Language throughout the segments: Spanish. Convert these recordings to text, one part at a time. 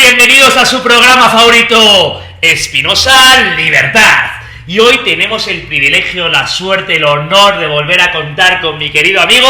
bienvenidos a su programa favorito, Espinosa Libertad. Y hoy tenemos el privilegio, la suerte, el honor de volver a contar con mi querido amigo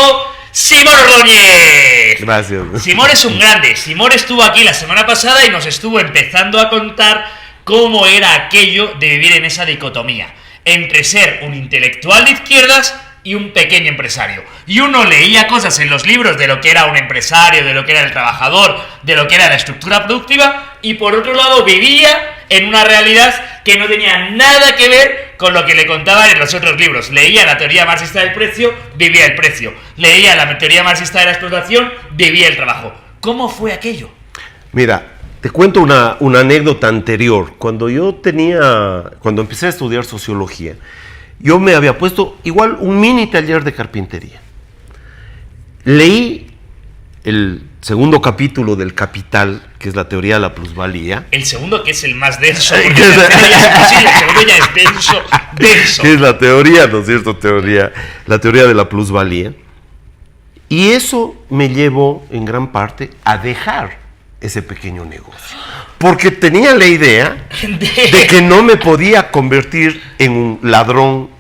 Simón Ordóñez. Gracias. Simón es un grande. Simón estuvo aquí la semana pasada y nos estuvo empezando a contar cómo era aquello de vivir en esa dicotomía entre ser un intelectual de izquierdas y un pequeño empresario. Y uno leía cosas en los libros de lo que era un empresario, de lo que era el trabajador, de lo que era la estructura productiva, y por otro lado vivía en una realidad que no tenía nada que ver con lo que le contaban en los otros libros. Leía la teoría marxista del precio, vivía el precio. Leía la teoría marxista de la explotación, vivía el trabajo. ¿Cómo fue aquello? Mira, te cuento una anécdota anterior. Cuando empecé a estudiar sociología, yo me había puesto igual un mini taller de carpintería. Leí el segundo capítulo del Capital, que es la teoría de la plusvalía. El segundo, que es el más denso. El segundo ya es denso. Que es la teoría, ¿no es cierto? La teoría de la plusvalía. Y eso me llevó en gran parte a dejar ese pequeño negocio. Porque tenía la idea de que no me podía convertir en un ladrón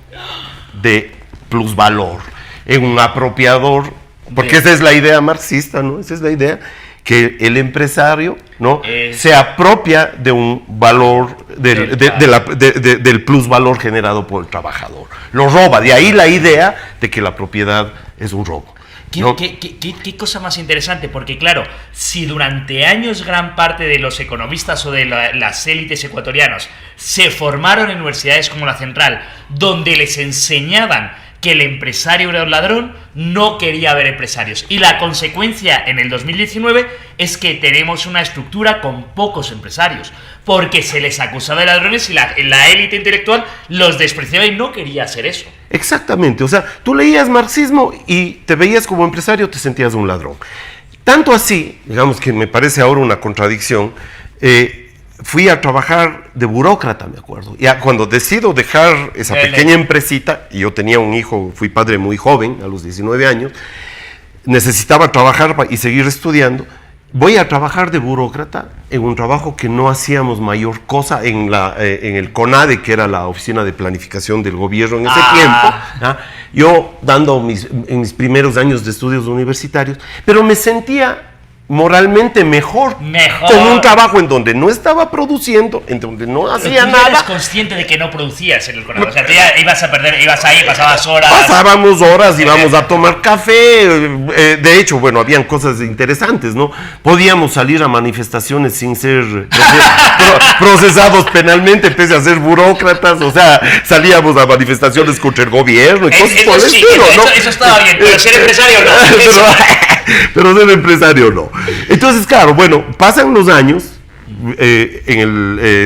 de plusvalor, en un apropiador, porque esa es la idea marxista, ¿no? Esa es la idea, que el empresario, ¿no? Se apropia de un valor, del plusvalor generado por el trabajador. Lo roba, de ahí la idea de que la propiedad es un robo. ¿No? ¿Qué cosa más interesante? Porque claro, si durante años gran parte de los economistas o de las élites ecuatorianos se formaron en universidades como la Central, donde les enseñaban que el empresario era un ladrón, no quería haber empresarios. Y la consecuencia en el 2019 es que tenemos una estructura con pocos empresarios, porque se les acusaba de ladrones y la élite intelectual los despreciaba y no quería hacer eso. Exactamente, o sea, tú leías marxismo y te veías como empresario, te sentías un ladrón. Tanto así, digamos que me parece ahora una contradicción, fui a trabajar de burócrata, me acuerdo. Ya cuando decido dejar esa pequeña empresita, y yo tenía un hijo, fui padre muy joven, a los 19 años, necesitaba trabajar y seguir estudiando. Voy a trabajar de burócrata en un trabajo que no hacíamos mayor cosa en el CONADE, que era la oficina de planificación del gobierno en ese tiempo. ¿Ah? Yo en mis primeros años de estudios universitarios, pero me sentía moralmente mejor con un trabajo en donde no estaba produciendo, en donde no hacía nada. ¿Eres consciente de que no producías en el CONADE? O sea, tú ya ibas ahí, pasabas horas. Pasábamos horas, íbamos a tomar café. De hecho, bueno, habían cosas interesantes, ¿no? Podíamos salir a manifestaciones sin ser procesados penalmente, pese a ser burócratas. O sea, salíamos a manifestaciones contra el gobierno y cosas por el estilo, ¿no? Eso estaba bien, pero ser empresario no. Pero ser empresario no. Entonces, claro, bueno, pasan los años.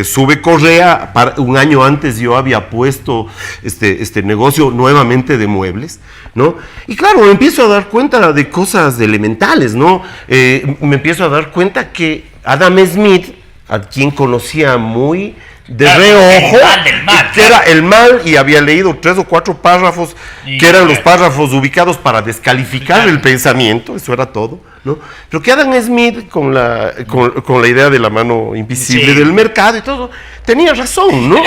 Sube Correa, un año antes yo había puesto este negocio nuevamente de muebles, ¿no? Y claro, me empiezo a dar cuenta de cosas elementales, ¿no? Me empiezo a dar cuenta que Adam Smith, a quien conocía muy de reojo, que era el mal, y había leído 3 o 4 párrafos que eran los párrafos ubicados para descalificar el pensamiento, eso era todo, ¿no? Pero que Adam Smith, con la idea de la mano invisible del mercado y todo, tenía razón, ¿no?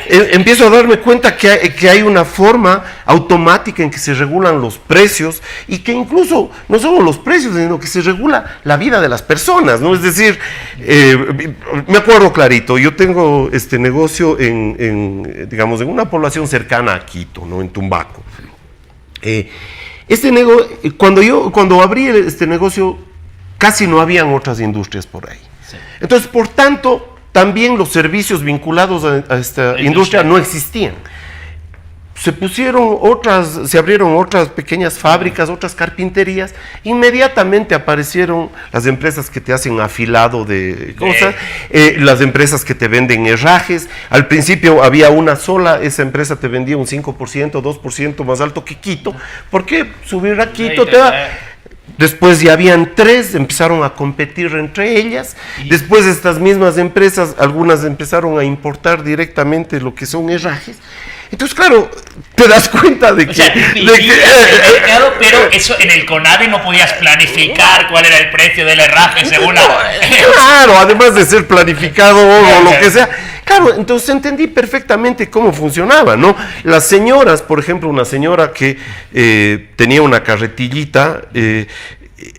Empiezo a darme cuenta que hay una forma automática en que se regulan los precios, y que incluso no solo los precios, sino que se regula la vida de las personas, ¿no? Es decir, me acuerdo clarito, yo tengo este negocio digamos, en una población cercana a Quito, ¿no? En Tumbaco. Cuando abrí este negocio, casi no habían otras industrias por ahí. Sí. Entonces, por tanto, también los servicios vinculados a esta industria no existían. Se abrieron otras pequeñas fábricas, otras carpinterías. Inmediatamente aparecieron las empresas que te hacen afilado de cosas, las empresas que te venden herrajes. Al principio había una sola, esa empresa te vendía un 5%, 2% más alto que Quito. ¿Por qué subir a Quito te da? Después ya habían 3, empezaron a competir entre ellas. Después estas mismas empresas, algunas empezaron a importar directamente lo que son herrajes. Entonces, claro, te das cuenta de que... O sea, pero eso en el CONAVE no podías planificar cuál era el precio del herraje según la... Claro, además de ser planificado o lo que sea. Claro, entonces entendí perfectamente cómo funcionaba, ¿no? Las señoras, por ejemplo, una señora que tenía una carretillita,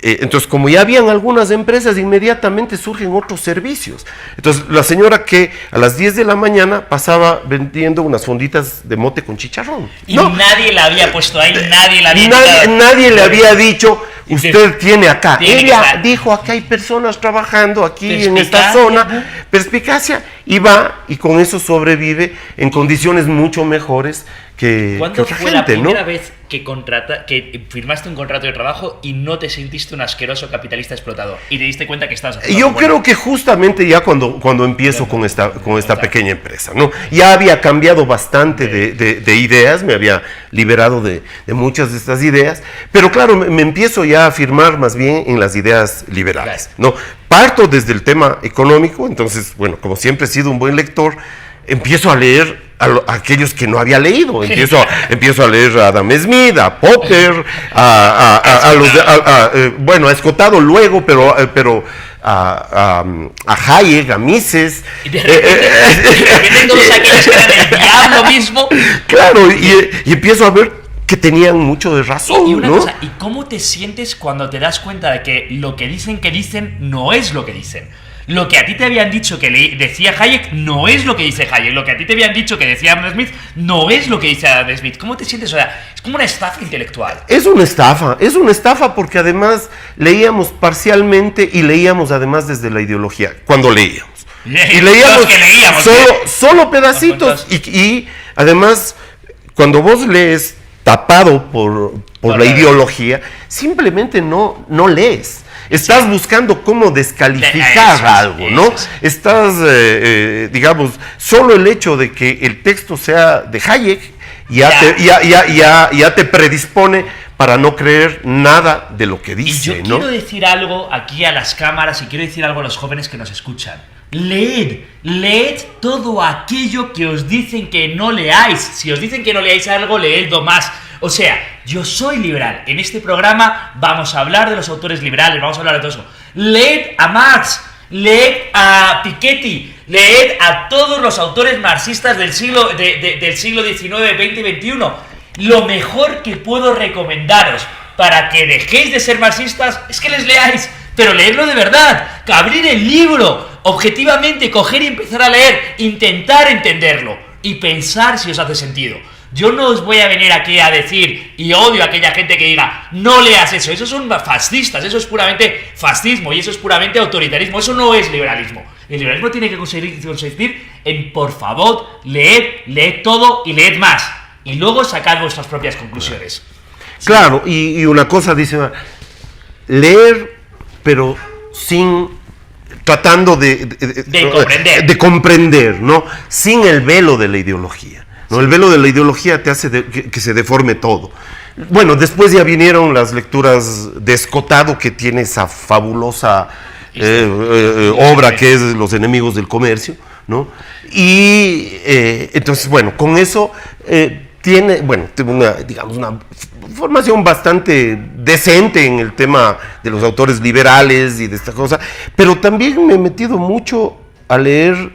entonces como ya habían algunas empresas, inmediatamente surgen otros servicios. Entonces la señora que a las 10 de la mañana pasaba vendiendo unas fonditas de mote con chicharrón. Y ¿no? Nadie la había puesto ahí, nadie la había nadie le había dicho, usted tiene acá. Ella que dijo, acá hay personas trabajando aquí en esta Perspicacia, zona, ¿no? perspicacia, y va y con eso sobrevive en condiciones mucho mejores que ¿Cuándo otra fue gente, la primera ¿no? vez que firmaste un contrato de trabajo y no te sentiste un asqueroso capitalista explotador y te diste cuenta que estabas haciendo Yo algo creo bueno? que justamente ya cuando empiezo con esta pequeña empresa, ¿no? Ya había cambiado bastante de ideas, me había liberado de muchas de estas ideas, pero claro, me empiezo ya a afirmar más bien en las ideas liberales, ¿no? Parto desde el tema económico, entonces, bueno, como siempre he sido un buen lector, empiezo a leer a aquellos que no había leído. Empiezo a leer a Adam Smith, a Popper, bueno, a Escotado luego, pero a Hayek, a Mises. Y de repente todos aquellos que eran el diablo mismo. Claro, y empiezo a ver que tenían mucho de razón, y una ¿no? cosa, ¿y cómo te sientes cuando te das cuenta de que lo que dicen no es lo que dicen? Lo que a ti te habían dicho que decía Hayek no es lo que dice Hayek. Lo que a ti te habían dicho que decía Adam Smith no es lo que dice Adam Smith. ¿Cómo te sientes? O sea, es como una estafa intelectual. Es una estafa porque además leíamos parcialmente y leíamos además desde la ideología, cuando leíamos. Y leíamos, solo pedacitos y además cuando vos lees tapado por la ideología, simplemente no lees. Estás buscando cómo descalificar algo, ¿no? Estás, digamos, solo el hecho de que el texto sea de Hayek ya te predispone para no creer nada de lo que dice, y yo quiero decir algo aquí a las cámaras y quiero decir algo a los jóvenes que nos escuchan. Leed todo aquello que os dicen que no leáis. Si os dicen que no leáis algo, leedlo más. O sea, yo soy liberal. En este programa vamos a hablar de los autores liberales, vamos a hablar de todo eso. Leed a Marx, leed a Piketty, leed a todos los autores marxistas del siglo XIX, XX y XXI. Lo mejor que puedo recomendaros para que dejéis de ser marxistas es que les leáis, pero leedlo de verdad, abrir el libro, objetivamente, coger y empezar a leer, intentar entenderlo y pensar si os hace sentido. Yo no os voy a venir aquí a decir, y odio a aquella gente que diga, no leas eso, esos son fascistas, eso es puramente fascismo y eso es puramente autoritarismo, eso no es liberalismo. El liberalismo tiene que consistir en, por favor, leed todo y leed más, y luego sacad vuestras propias conclusiones. Claro, y una cosa dice, leer, pero tratando de comprender, ¿no? Sin el velo de la ideología. ¿No? El velo de la ideología te hace que se deforme todo. Bueno, después ya vinieron las lecturas de Escotado, que tiene esa fabulosa obra que es Los enemigos del comercio, ¿no? Y entonces, bueno, con eso tiene una formación bastante decente en el tema de los autores liberales y de esta cosa, pero también me he metido mucho a leer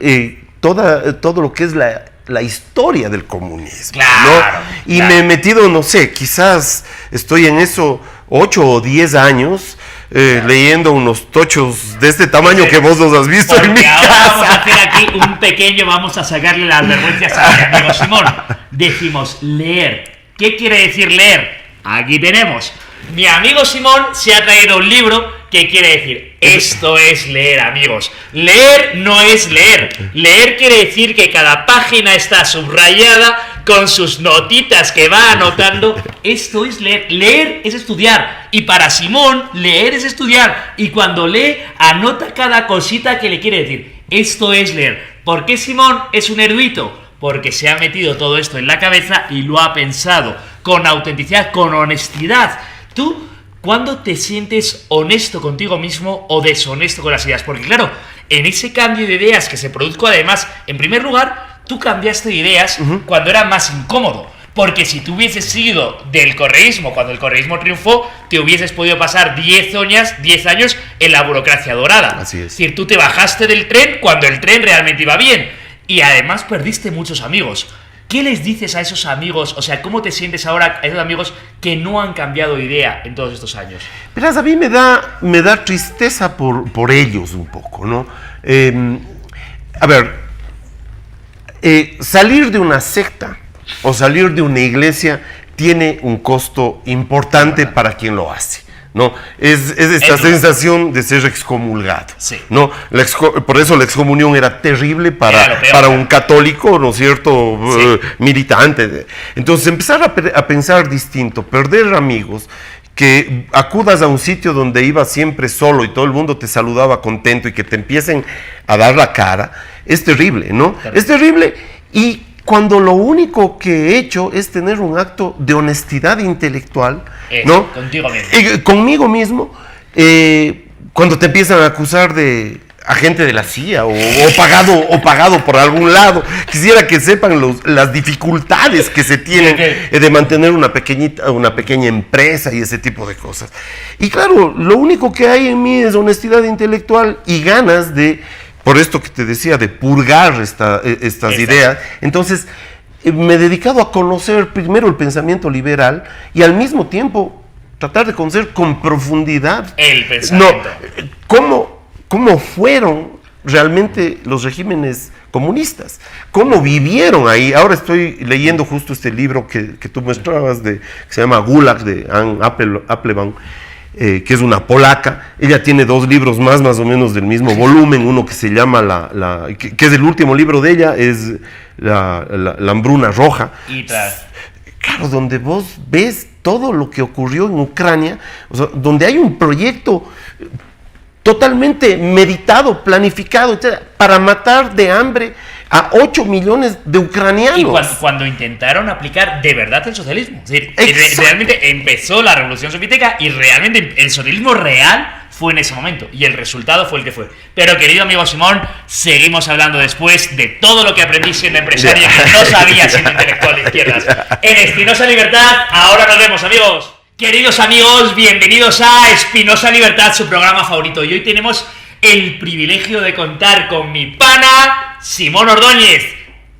todo lo que es la historia del comunismo, claro, ¿no? Y me he metido, no sé, quizás estoy en eso 8 o 10 años leyendo unos tochos de este tamaño que vos los has visto en mi casa. Vamos a hacer aquí un pequeño, vamos a sacarle las vergüenzas a mi amigo Simón. Decimos leer. ¿Qué quiere decir leer? Aquí tenemos. Mi amigo Simón se ha traído un libro que quiere decir, esto es leer, amigos. Leer no es leer. Leer quiere decir que cada página está subrayada con sus notitas que va anotando. Esto es leer. Leer es estudiar. Y para Simón, leer es estudiar. Y cuando lee, anota cada cosita que le quiere decir. Esto es leer. ¿Por qué Simón es un erudito? Porque se ha metido todo esto en la cabeza y lo ha pensado con autenticidad, con honestidad. Tú, ¿cuándo te sientes honesto contigo mismo o deshonesto con las ideas? Porque claro, en ese cambio de ideas que se produjo además, en primer lugar, tú cambiaste de ideas cuando era más incómodo. Porque si tú hubieses sido del correísmo, cuando el correísmo triunfó, te hubieses podido pasar 10 años en la burocracia dorada. Así es. Es decir, tú te bajaste del tren cuando el tren realmente iba bien. Y además perdiste muchos amigos. ¿Qué les dices a esos amigos? O sea, ¿cómo te sientes ahora a esos amigos que no han cambiado de idea en todos estos años? Verás, a mí me da tristeza por ellos un poco, ¿no? A ver, salir de una secta o salir de una iglesia tiene un costo importante para quien lo hace, ¿no? Es esta sensación de ser excomulgado, sí, ¿no? Por eso la excomunión era terrible para un católico, ¿no es cierto? Sí. Militante. Entonces empezar a pensar distinto, perder amigos, que acudas a un sitio donde ibas siempre solo y todo el mundo te saludaba contento y que te empiecen a dar la cara, es terrible, ¿no? Es terrible. Y cuando lo único que he hecho es tener un acto de honestidad intelectual, ¿no? Contigo mismo. Conmigo mismo, cuando te empiezan a acusar de agente de la CIA o pagado por algún lado, quisiera que sepan las dificultades que se tienen de mantener una pequeña empresa y ese tipo de cosas. Y claro, lo único que hay en mí es honestidad intelectual y ganas de, por esto que te decía, de purgar estas ideas. Entonces, me he dedicado a conocer primero el pensamiento liberal y al mismo tiempo tratar de conocer con profundidad el pensamiento. ¿Cómo fueron realmente los regímenes comunistas? ¿Cómo vivieron ahí? Ahora estoy leyendo justo este libro que tú mostrabas, que se llama Gulag, de Anne Applebaum, que es una polaca. Ella tiene 2 libros más o menos del mismo volumen, uno que se llama que es el último libro de ella, es la hambruna roja. Y claro, donde vos ves todo lo que ocurrió en Ucrania, o sea, donde hay un proyecto totalmente meditado, planificado, etc., para matar de hambre a 8 millones de ucranianos. Y cuando intentaron aplicar de verdad el socialismo. Es decir, realmente empezó la Revolución Soviética y realmente el socialismo real fue en ese momento. Y el resultado fue el que fue. Pero, querido amigo Simón, seguimos hablando después de todo lo que aprendí siendo empresario que no sabía siendo intelectual de izquierdas. En Espinosa Libertad, ahora nos vemos, amigos. Queridos amigos, bienvenidos a Espinosa Libertad, su programa favorito. Y hoy tenemos el privilegio de contar con mi pana Simón Ordóñez,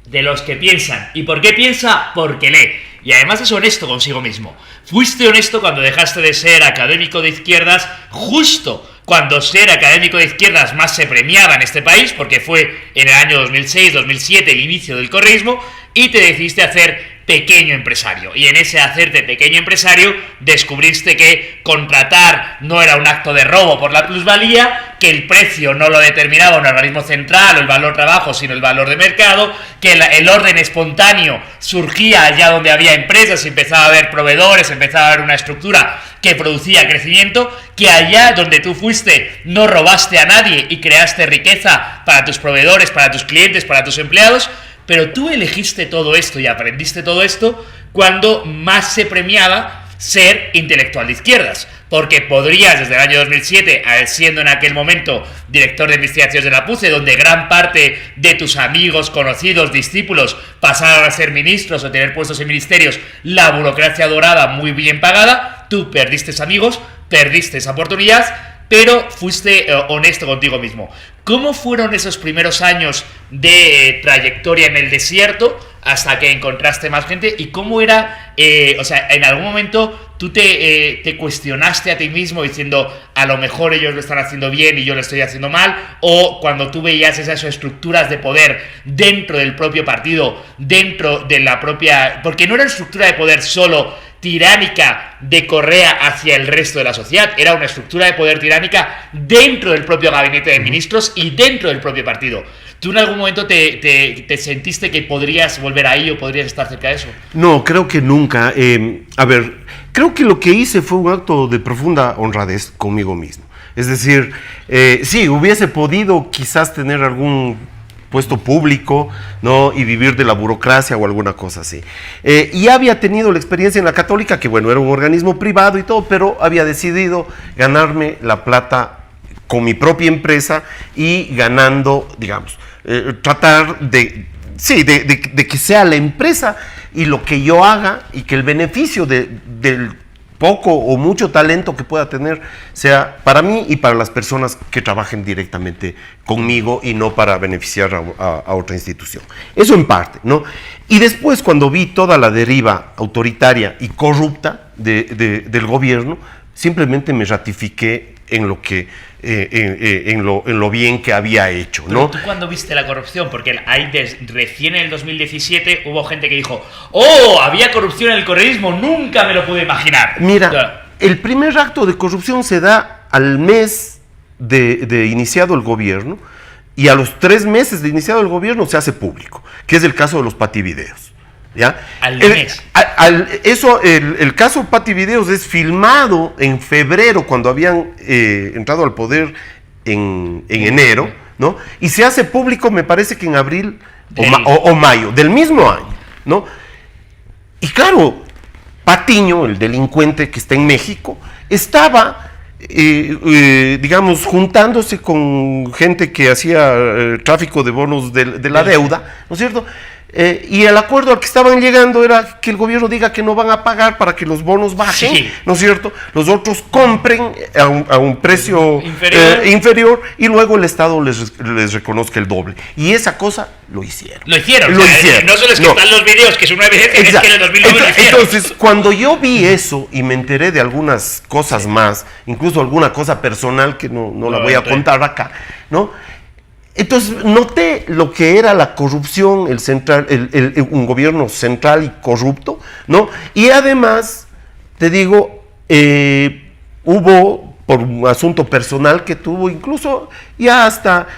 de los que piensan. ¿Y por qué piensa? Porque lee. Y además es honesto consigo mismo. Fuiste honesto cuando dejaste de ser académico de izquierdas, justo cuando ser académico de izquierdas más se premiaba en este país, porque fue en el año 2006-2007 el inicio del correísmo, y te decidiste hacer pequeño empresario. Y en ese hacerte pequeño empresario descubriste que contratar no era un acto de robo por la plusvalía, que el precio no lo determinaba un organismo central o el valor trabajo, sino el valor de mercado, que el orden espontáneo surgía allá donde había empresas, empezaba a haber proveedores, empezaba a haber una estructura que producía crecimiento, que allá donde tú fuiste no robaste a nadie y creaste riqueza para tus proveedores, para tus clientes, para tus empleados. Pero tú elegiste todo esto y aprendiste todo esto cuando más se premiaba ser intelectual de izquierdas. Porque podrías, desde el año 2007, siendo en aquel momento director de investigaciones de la PUCE, donde gran parte de tus amigos, conocidos, discípulos pasaron a ser ministros o tener puestos en ministerios, la burocracia dorada muy bien pagada, tú perdiste amigos, perdiste esa oportunidad, pero fuiste honesto contigo mismo. ¿Cómo fueron esos primeros años de trayectoria en el desierto hasta que encontraste más gente? ¿Y cómo era, o sea, en algún momento tú te cuestionaste a ti mismo diciendo, a lo mejor ellos lo están haciendo bien y yo lo estoy haciendo mal? O cuando tú veías esas estructuras de poder dentro del propio partido, dentro de la propia... Porque no era estructura de poder solo tiránica de Correa hacia el resto de la sociedad, era una estructura de poder tiránica dentro del propio gabinete de ministros y dentro del propio partido. ¿Tú en algún momento te sentiste que podrías volver ahí o podrías estar cerca de eso? No, creo que nunca. A ver, creo que lo que hice fue un acto de profunda honradez conmigo mismo. Es decir, sí, hubiese podido quizás tener algún puesto público, ¿no? Y vivir de la burocracia o alguna cosa así. Y había tenido la experiencia en la Católica, que bueno, era un organismo privado y todo, pero había decidido ganarme la plata con mi propia empresa y ganando, digamos, tratar de que sea la empresa y lo que yo haga y que el beneficio del poco o mucho talento que pueda tener sea para mí y para las personas que trabajen directamente conmigo y no para beneficiar a otra institución. Eso en parte, ¿no? Y después, cuando vi toda la deriva autoritaria y corrupta del gobierno, simplemente me ratifiqué en lo que en lo bien que había hecho, ¿no? Pero ¿tú cuándo viste la corrupción? Porque recién en el 2017 hubo gente que dijo: ¡oh, había corrupción en el correísmo! ¡Nunca me lo pude imaginar! Mira, el primer acto de corrupción se da al mes de iniciado el gobierno, y a los 3 meses de iniciado el gobierno se hace público, que es el caso de los pativideos. ¿Ya? Al mes. El caso Pativideos es filmado en febrero, cuando habían entrado al poder en enero, ¿no? Y se hace público, me parece que en abril o mayo del mismo año, ¿no? Y claro, Patiño, el delincuente que está en México, estaba, digamos, juntándose con gente que hacía tráfico de bonos de la deuda, ¿no es cierto? Y el acuerdo al que estaban llegando era que el gobierno diga que no van a pagar para que los bonos bajen, sí, ¿no es cierto? Los otros compren a un precio inferior y luego el Estado les reconozca el doble. Y esa cosa lo hicieron. Lo hicieron. No solo es que están los videos, que es una evidencia, es que en el 2009 lo hicieron. Entonces, cuando yo vi eso y me enteré de algunas cosas más, incluso alguna cosa personal que no la voy a contar acá, ¿no? Entonces noté lo que era la corrupción, un gobierno central y corrupto, ¿no? Y además, te digo, hubo, por un asunto personal que tuvo, incluso ya hasta,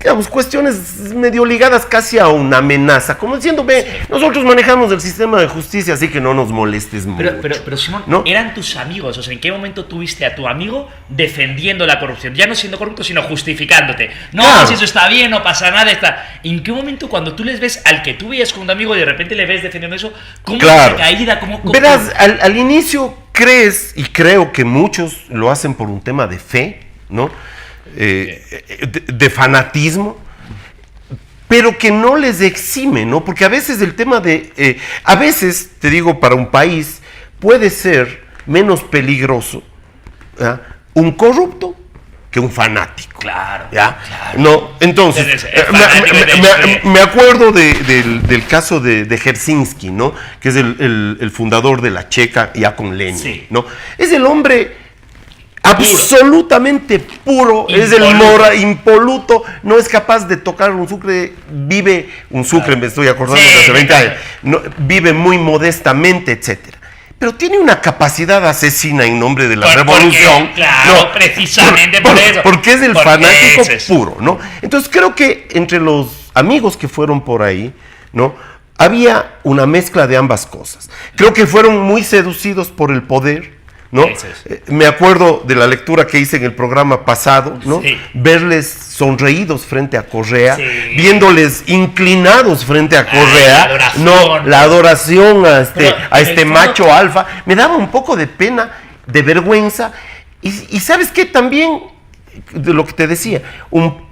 digamos, cuestiones medio ligadas casi a una amenaza, como diciendo: nosotros manejamos el sistema de justicia, así que no nos molestes mucho. Pero Simón, ¿no? Eran tus amigos, o sea, ¿en qué momento tuviste a tu amigo defendiendo la corrupción? Ya no siendo corrupto, sino justificándote. No, claro, si eso está bien, no pasa nada, está. ¿En qué momento, cuando tú les ves al que tú veías como un amigo y de repente le ves defendiendo eso, cómo es la caída? Verás, al inicio crees, y creo que muchos lo hacen por un tema de fe, ¿no? De fanatismo, pero que no les exime, ¿no? Porque a veces el tema a veces, te digo, para un país puede ser menos peligroso, ¿ya?, un corrupto que un fanático. Claro. ¿Ya? Claro. No, entonces, me acuerdo del caso de Hersinski, ¿no? Que es el fundador de la Checa, ya con Lenin, sí, ¿no? Es el hombre absolutamente puro, es el mora impoluto, no es capaz de tocar un sucre, me estoy acordando de hace 20 años, no, vive muy modestamente, etcétera. Pero tiene una capacidad asesina en nombre de la revolución. Claro, precisamente por eso. Porque es el fanático puro, ¿no? Entonces creo que entre los amigos que fueron por ahí, ¿no?, había una mezcla de ambas cosas. Creo que fueron muy seducidos por el poder, ¿no? Me acuerdo de la lectura que hice en el programa pasado, ¿no? Sí. Verles sonreídos frente a Correa, sí, viéndoles inclinados frente a Correa, la adoración a este macho alfa, me daba un poco de pena, de vergüenza, y ¿sabes qué? También, de lo que te decía,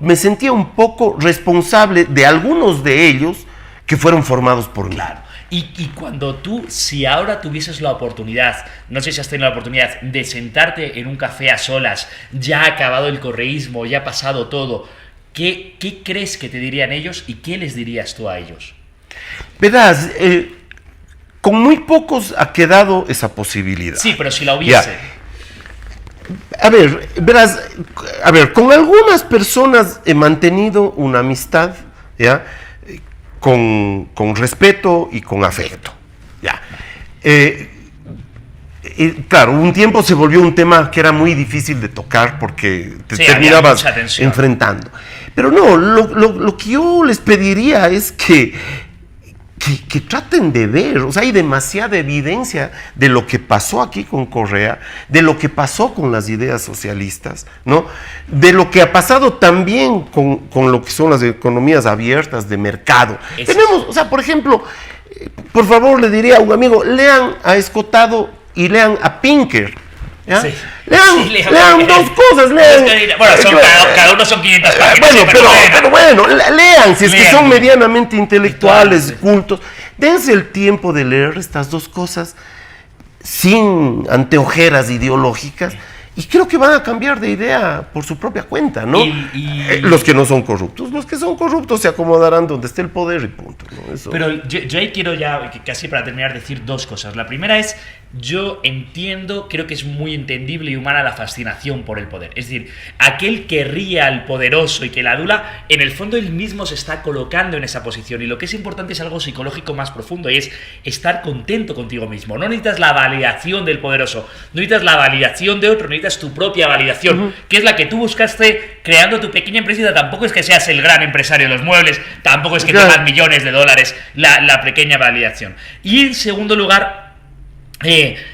me sentía un poco responsable de algunos de ellos que fueron formados por mí. Claro. Y cuando tú, si ahora tuvieses la oportunidad, no sé si has tenido la oportunidad de sentarte en un café a solas, ya ha acabado el correísmo, ya ha pasado todo, ¿qué crees que te dirían ellos y qué les dirías tú a ellos? Verás, con muy pocos ha quedado esa posibilidad. Sí, pero si la hubiese. A ver, verás, con algunas personas he mantenido una amistad, ¿ya?, con respeto y con afecto. Ya. Claro, un tiempo se volvió un tema que era muy difícil de tocar porque te terminabas enfrentando. Pero no, lo que yo les pediría es que que traten de ver, o sea, hay demasiada evidencia de lo que pasó aquí con Correa, de lo que pasó con las ideas socialistas, ¿no? De lo que ha pasado también con lo que son las economías abiertas de mercado. Tenemos, o sea, por ejemplo, por favor le diría a un amigo, lean a Escotado y lean a Pinker. ¿Ya? Sí. Lean dos cosas, lean. Bueno, cada uno son 500 páginas. Pero bueno, lean, si es que son medianamente intelectuales, Sí. cultos. Dense el tiempo de leer estas dos cosas sin anteojeras ideológicas. Y creo que van a cambiar de idea por su propia cuenta, ¿no? Los que no son corruptos. Los que son corruptos se acomodarán donde esté el poder y punto, ¿no? Eso. Pero yo ahí quiero ya, casi para terminar, decir dos cosas. La primera es, yo entiendo, creo que es muy entendible y humana la fascinación por el poder. Es decir, aquel que ríe al poderoso y que la adula, en el fondo él mismo se está colocando en esa posición. Y lo que es importante es algo psicológico más profundo, y es estar contento contigo mismo. No necesitas la validación del poderoso, no necesitas la validación de otro, necesitas tu propia validación, que es la que tú buscaste creando tu pequeña empresa. Tampoco es que seas el gran empresario de los muebles, tampoco es que tengas millones de dólares, la pequeña validación. Y en segundo lugar,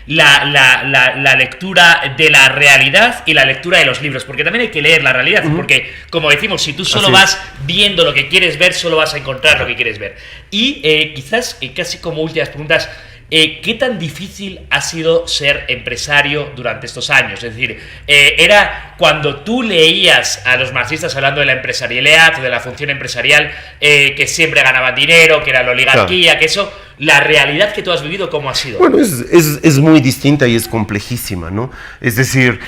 la lectura de la realidad y la lectura de los libros, porque también hay que leer la realidad, porque como decimos, si tú solo vas viendo lo que quieres ver, solo vas a encontrar lo que quieres ver. Y quizás, casi como últimas preguntas, ¿qué tan difícil ha sido ser empresario durante estos años? Es decir, era cuando tú leías a los marxistas hablando de la empresarialidad o de la función empresarial, que siempre ganaban dinero, que era la oligarquía, que eso, la realidad que tú has vivido, ¿cómo ha sido? Bueno, es muy distinta y es complejísima, ¿no? Es decir,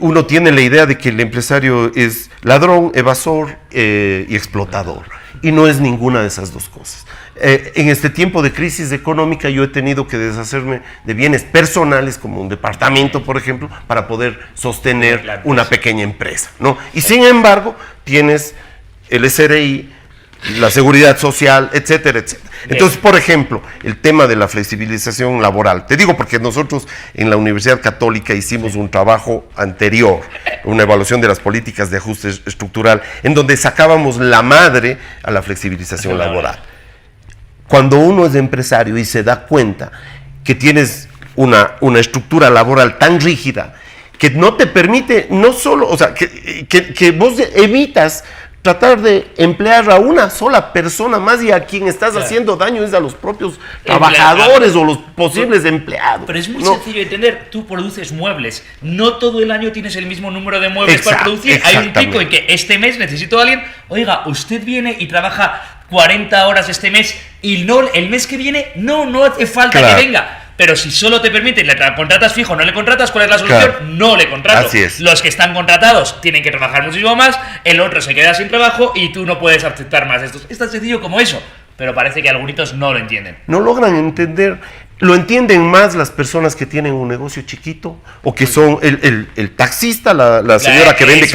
uno tiene la idea de que el empresario es ladrón, evasor y explotador, y no es ninguna de esas dos cosas. En este tiempo de crisis económica yo he tenido que deshacerme de bienes personales, como un departamento, por ejemplo, para poder sostener una pequeña empresa, ¿no? Y sin embargo, tienes el SRI, la seguridad social, etcétera, etcétera. Entonces, por ejemplo, el tema de la flexibilización laboral. Te digo porque nosotros en la Universidad Católica hicimos un trabajo anterior, una evaluación de las políticas de ajuste estructural, en donde sacábamos la madre a la flexibilización laboral. Cuando uno es empresario y se da cuenta que tienes una estructura laboral tan rígida que no te permite, no solo, o sea, que vos evitas tratar de emplear a una sola persona más, y a quien estás haciendo daño es a los propios trabajadores o los posibles empleados. Pero es muy sencillo de entender. Tú produces muebles, no todo el año tienes el mismo número de muebles para producir. Hay un pico en que este mes necesito a alguien, oiga, usted viene y trabaja 40 horas este mes y no el mes que viene no hace falta que venga. Pero si solo te permiten, le contratas fijo, no le contratas, ¿cuál es la solución? No le contratas. Así es. Los que están contratados tienen que trabajar muchísimo más, el otro se queda sin trabajo y tú no puedes aceptar más. Esto es tan sencillo como eso, pero parece que algunos no lo entienden. No logran entender. Lo entienden más las personas que tienen un negocio chiquito, o que son el taxista, la señora que vende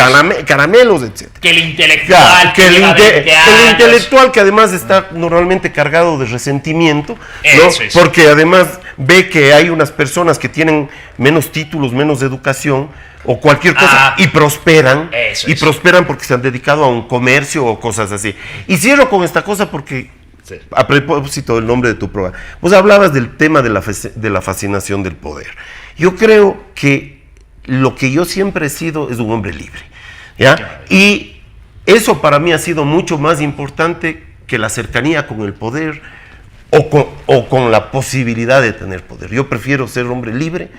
caramelos, etc. Que el intelectual, el intelectual que además está normalmente cargado de resentimiento, ¿no? Porque además ve que hay unas personas que tienen menos títulos, menos educación o cualquier cosa y prosperan, prosperan porque se han dedicado a un comercio o cosas así. Y cierro con esta cosa porque a propósito del nombre de tu programa, vos hablabas del tema de la fascinación del poder. Yo creo que lo que yo siempre he sido es un hombre libre, ¿ya? Y eso para mí ha sido mucho más importante que la cercanía con el poder o con la posibilidad de tener poder. Yo prefiero ser hombre libre,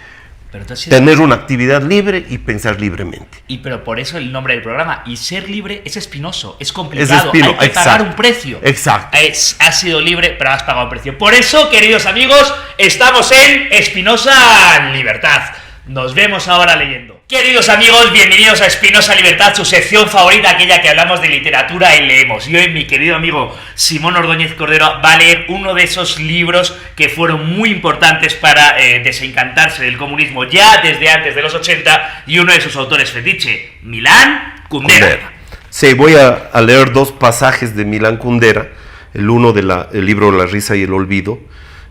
tener una actividad libre y pensar libremente. Pero por eso el nombre del programa. Y ser libre es espinoso, es complicado, hay que pagar un precio. Exacto. Has sido libre, pero has pagado un precio. Por eso, queridos amigos, estamos en Espinosa Libertad. Nos vemos ahora leyendo. Queridos amigos, bienvenidos a Espinosa Libertad, su sección favorita, aquella que hablamos de literatura y leemos. Y hoy mi querido amigo Simón Ordóñez Cordero va a leer uno de esos libros que fueron muy importantes para desencantarse del comunismo ya desde antes de los 80, y uno de sus autores fetiche, Milán Kundera. Sí, voy a leer dos pasajes de Milán Kundera, el uno del libro La risa y el olvido,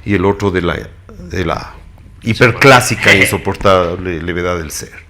y el otro de la hiperclásica e insoportable levedad del ser.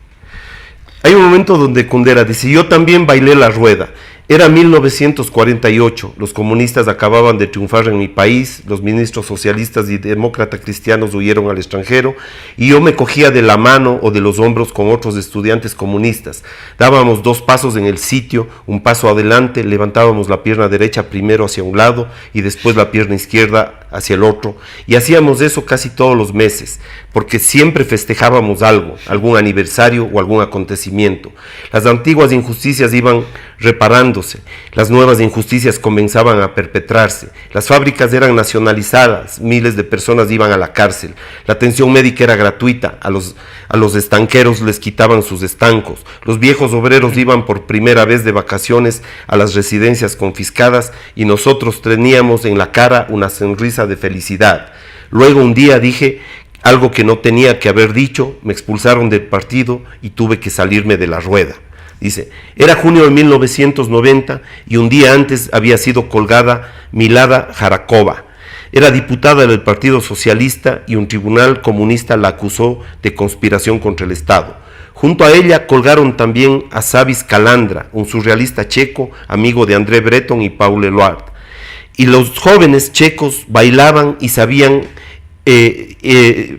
Hay un momento donde Kundera dice: yo también bailé la rueda, Era 1948, los comunistas acababan de triunfar en mi país, los ministros socialistas y demócratas cristianos huyeron al extranjero y yo me cogía de la mano o de los hombros con otros estudiantes comunistas. Dábamos 2 pasos en el sitio, un paso adelante, levantábamos la pierna derecha primero hacia un lado y después la pierna izquierda hacia el otro, y hacíamos eso casi todos los meses, porque siempre festejábamos algo, algún aniversario o algún acontecimiento. Las antiguas injusticias iban reparándose, las nuevas injusticias comenzaban a perpetrarse, las fábricas eran nacionalizadas, miles de personas iban a la cárcel, la atención médica era gratuita, a los estanqueros les quitaban sus estancos, los viejos obreros iban por primera vez de vacaciones a las residencias confiscadas y nosotros teníamos en la cara una sonrisa de felicidad. Luego un día dije algo que no tenía que haber dicho, me expulsaron del partido y tuve que salirme de la rueda. Dice, era junio de 1990 y un día antes había sido colgada Milada Jarakova. Era diputada del Partido Socialista y un tribunal comunista la acusó de conspiración contra el Estado. Junto a ella colgaron también a Savis Calandra, un surrealista checo, amigo de André Breton y Paul Eluard. Y los jóvenes checos bailaban y sabían que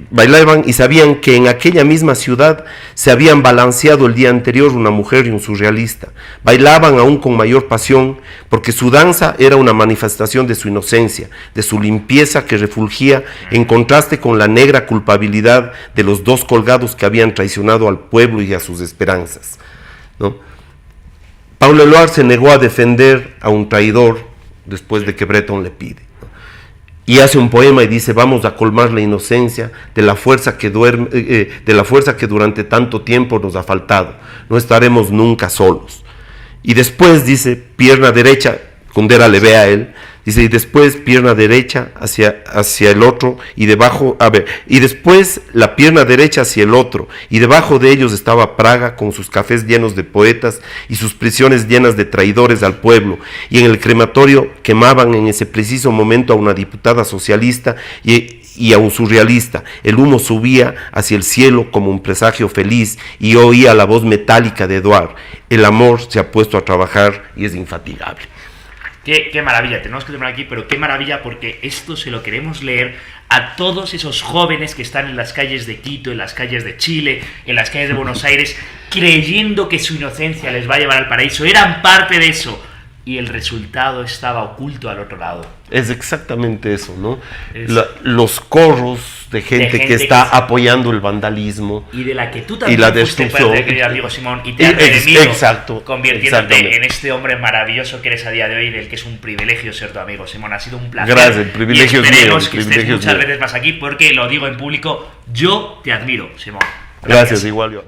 en aquella misma ciudad se habían balanceado el día anterior una mujer y un surrealista. Bailaban aún con mayor pasión porque su danza era una manifestación de su inocencia, de su limpieza que refulgía en contraste con la negra culpabilidad de los 2 colgados que habían traicionado al pueblo y a sus esperanzas, ¿no? Paul Eluard se negó a defender a un traidor después de que Breton le pide, ¿no? Y hace un poema y dice, vamos a colmar la inocencia de la fuerza que durante tanto tiempo nos ha faltado, no estaremos nunca solos. Y después dice, pierna derecha, Kundera le ve a él, dice, y después pierna derecha hacia el otro, y después la pierna derecha hacia el otro, y debajo de ellos estaba Praga con sus cafés llenos de poetas y sus prisiones llenas de traidores al pueblo, y en el crematorio quemaban en ese preciso momento a una diputada socialista y a un surrealista. El humo subía hacia el cielo como un presagio feliz y oía la voz metálica de Eduard. El amor se ha puesto a trabajar y es infatigable. Qué maravilla, tenemos que terminar aquí, pero qué maravilla porque esto se lo queremos leer a todos esos jóvenes que están en las calles de Quito, en las calles de Chile, en las calles de Buenos Aires, creyendo que su inocencia les va a llevar al paraíso, eran parte de eso, y el resultado estaba oculto al otro lado. Es exactamente eso, ¿no? Los corros de gente que está apoyando el vandalismo y de la que tú también y la fuiste parte, querido amigo Simón, y te has redimido convirtiéndote en este hombre maravilloso que eres a día de hoy, del que es un privilegio ser tu amigo, Simón. Ha sido un placer. Gracias, el privilegio es mío. Esperemos que estés muchas veces más aquí, porque lo digo en público, yo te admiro, Simón. Gracias igual yo.